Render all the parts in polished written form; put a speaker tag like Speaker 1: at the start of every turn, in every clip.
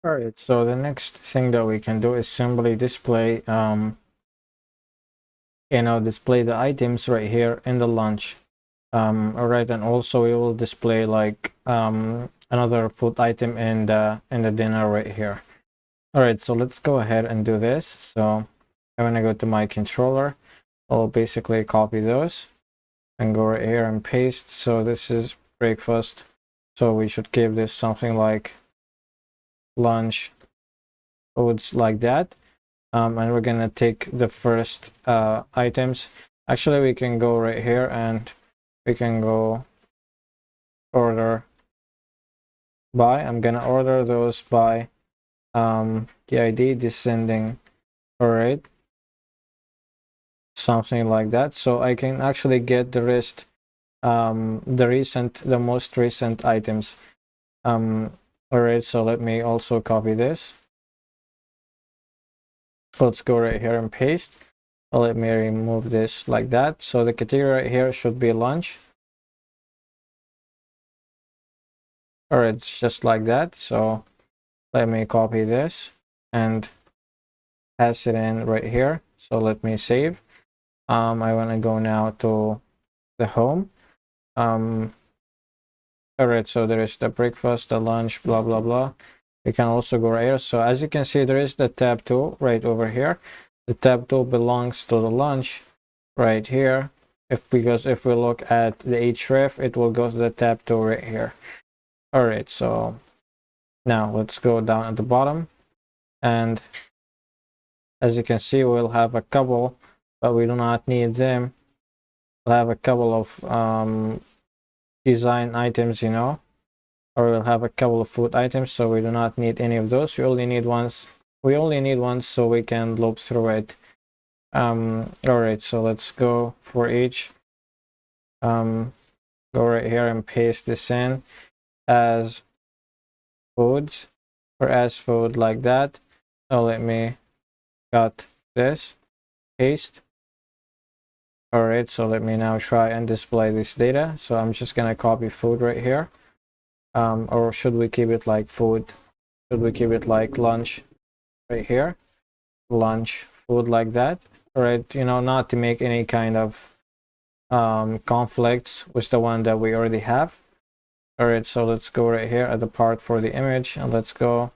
Speaker 1: Alright, so the next thing that we can do is simply display display the items right here in the lunch. Alright, and also we will display like another food item in the dinner right here. Alright, so let's go ahead and do this. So I'm gonna go to my controller. I'll basically copy those and go right here and paste. So this is breakfast, so we should give this something like lunch foods, like that. And we're gonna take the first items. Actually, we can go right here and we can go order by. I'm gonna order those by the ID descending. All right, something like that. So I can actually get the rest, the most recent items. All right, so let me also copy this. Let's go right here and paste. Let me remove this like that. So the category right here should be lunch. All right, it's just like that. So let me copy this and pass it in right here. So let me save. I want to go now to the home. All right, so there is the breakfast, the lunch, blah blah blah. We can also go right here. So as you can see, there is the tab tool right over here. The tab tool belongs to the lunch right here. Because if we look at the href, it will go to the tab tool right here. All right, so now let's go down at the bottom, and as you can see, we'll have a couple, but we do not need them. We'll have a couple of design items, or we'll have a couple of food items, so we do not need any of those. We only need one, so we can loop through it. All right, so let's go for each. Go right here and paste this in as foods, or as food, like that. So let me cut this, paste. All right, so let me now try and display this data. So I'm just gonna copy food right here. Or should we keep it like food? Should we keep it like lunch right here? Lunch, food, like that. All right, not to make any kind of conflicts with the one that we already have. All right, so let's go right here at the part for the image, and let's go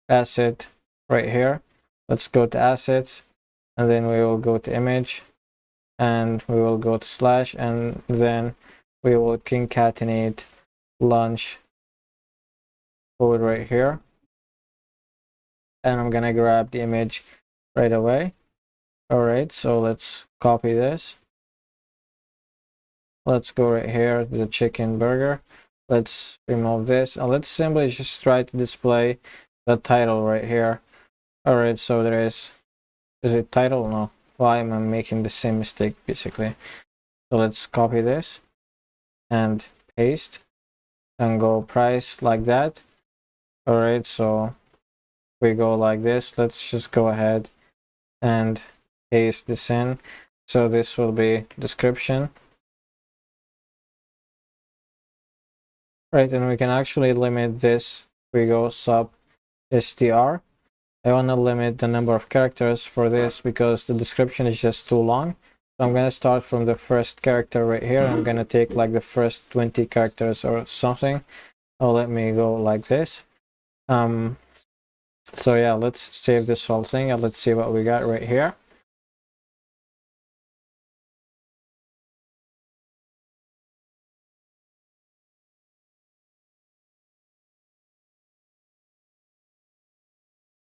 Speaker 1: asset right here. Let's go to assets, and then we will go to image, and we will go to slash, and then we will concatenate lunch food right here. And I'm gonna grab the image right away. All right, so let's copy this. Let's go right here to the chicken burger. Let's remove this, and let's simply just try to display the title right here. All right, so there is it title? No, why am I making the same mistake basically? So let's copy this and paste and go price, like that. All right, so we go like this. Let's just go ahead and paste this in. So this will be description. Right, and we can actually limit this. We go sub str. I want to limit the number of characters for this because the description is just too long. So I'm going to start from the first character right here. I'm going to take like the first 20 characters or something. Oh, let me go like this. So yeah, let's save this whole thing and let's see what we got right here.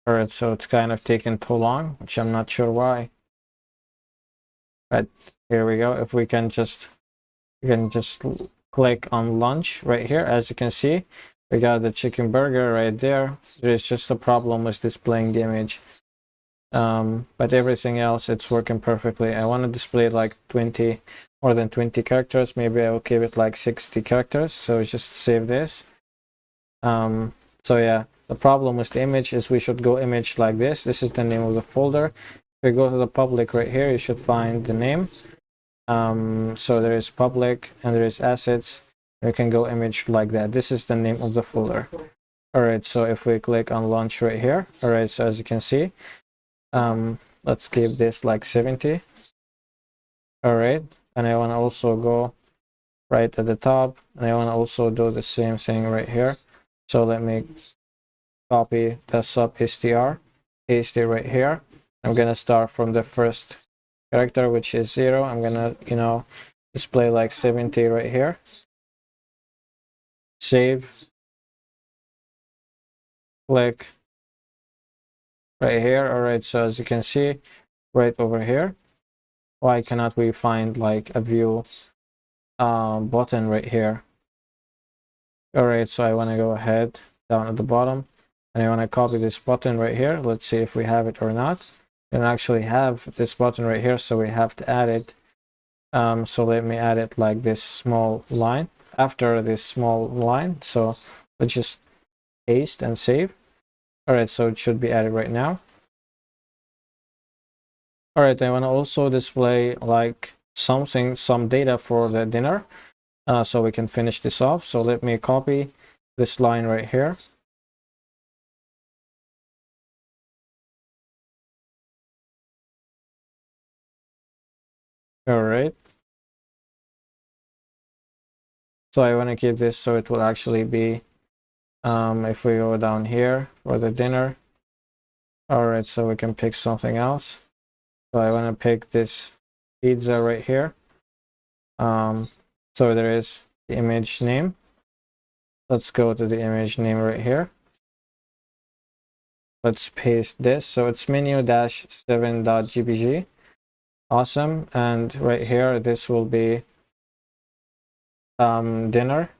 Speaker 1: Alright, so it's kind of taking too long, which I'm not sure why. But here we go. If we can just click on lunch right here. As you can see, we got the chicken burger right there. There's just a problem with displaying the image. But everything else, it's working perfectly. I want to display like more than 20 characters. Maybe I will keep it like 60 characters. So just save this. So yeah, the problem with the image is we should go image like this. This is the name of the folder. If we go to the public right here, you should find the name. So there is public and there is assets. We can go image like that. This is the name of the folder. All right, so if we click on launch right here, all right, so as you can see, let's keep this like 70. All right, and I want to also go right at the top, and I want to also do the same thing right here. So let me copy the sub str, paste it right here. I'm gonna start from the first character, which is 0. I'm gonna, display like 70 right here. Save. Click right here. All right, so as you can see right over here, why cannot we find like a view button right here? All right, so I want to go ahead down at the bottom, and I want to copy this button right here. Let's see if we have it or not. We don't actually have this button right here, so we have to add it. So let me add it like this small line after this small line. So let's just paste and save. All right, so it should be added right now. All right, I want to also display like some data for the dinner, so we can finish this off. So let me copy this line right here. All right. So I want to keep this so it will actually be, if we go down here for the dinner. All right, so we can pick something else. So I want to pick this pizza right here. So there is the image name. Let's go to the image name right here. Let's paste this. So it's menu-7.jpg. Awesome. And right here, this will be dinner.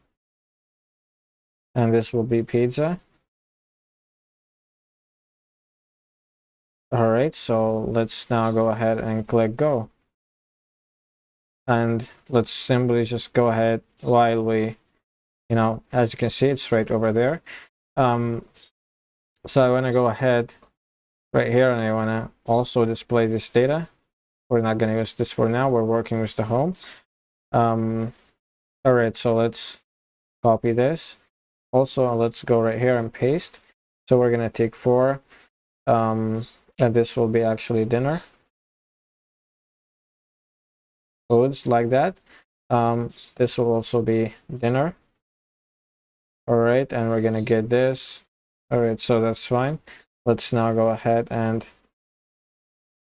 Speaker 1: And this will be pizza. All right, so let's now go ahead and click go. And let's simply just go ahead while we, as you can see, it's right over there. So I want to go ahead right here, and I want to also display this data. We're not going to use this for now. We're working with the home. All right, so let's copy this. Also, let's go right here and paste. So we're going to take 4, and this will be actually dinner. Foods like that. This will also be dinner. All right, and we're going to get this. All right, so that's fine. Let's now go ahead and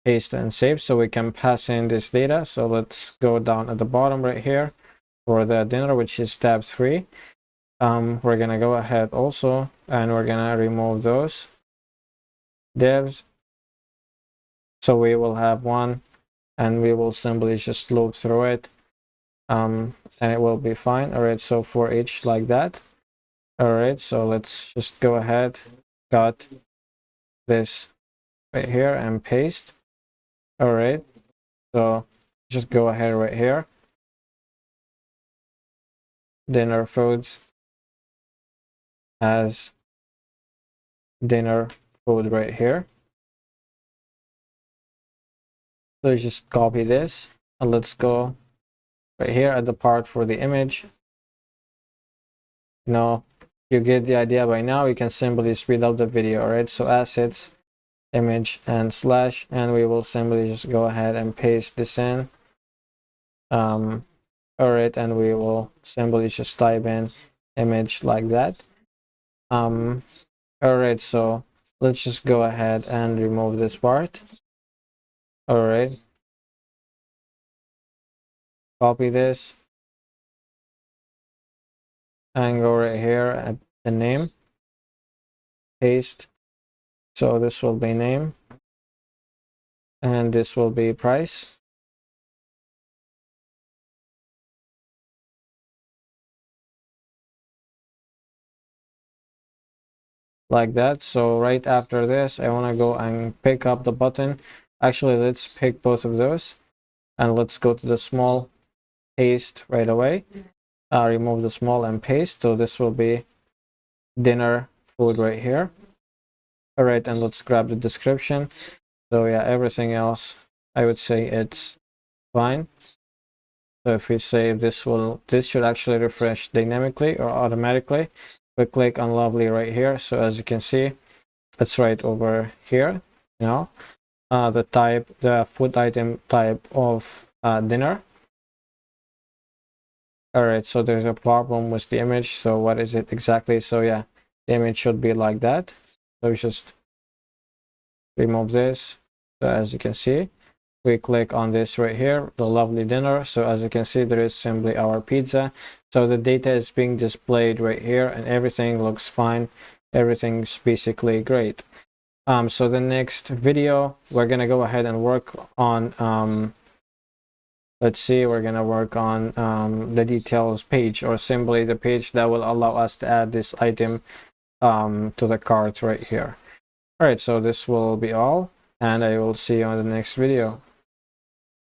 Speaker 1: paste and save so we can pass in this data. So let's go down at the bottom right here for the dinner, which is tab 3. We're gonna go ahead also, and we're gonna remove those divs. So we will have one, and we will simply just loop through it, and it will be fine. All right, so for each like that. All right, so let's just go ahead, cut this right here and paste. All right, so just go ahead right here. Dinner foods as dinner food right here. So just copy this, and let's go right here at the part for the image. You get the idea by now. You can simply speed up the video. All right, so assets, image, and slash, and we will simply just go ahead and paste this in. All right, and we will simply just type in image like that. All right, so let's just go ahead and remove this part. All right, copy this and go right here at the name, paste. So this will be name, and this will be price. Like that. So right after this, I want to go and pick up the button. Actually, let's pick both of those, and let's go to the small, paste right away. Remove the small and paste. So this will be dinner food right here. All right, and let's grab the description. So yeah, everything else, I would say it's fine. So if we save, this should actually refresh dynamically or automatically. we click on lovely right here. So as you can see, it's right over here. You know, the food item type of dinner. All right, so there's a problem with the image. So what is it exactly? So yeah, the image should be like that. So we just remove this. So as you can see, we click on this right here, the lovely dinner. So as you can see, there is simply our pizza. So the data is being displayed right here and everything looks fine. Everything's basically great. So the next video, we're gonna go ahead and work on let's see, we're gonna work on the details page, or simply the page that will allow us to add this item to the cart right here. All right, so this will be all, and I will see you on the next video.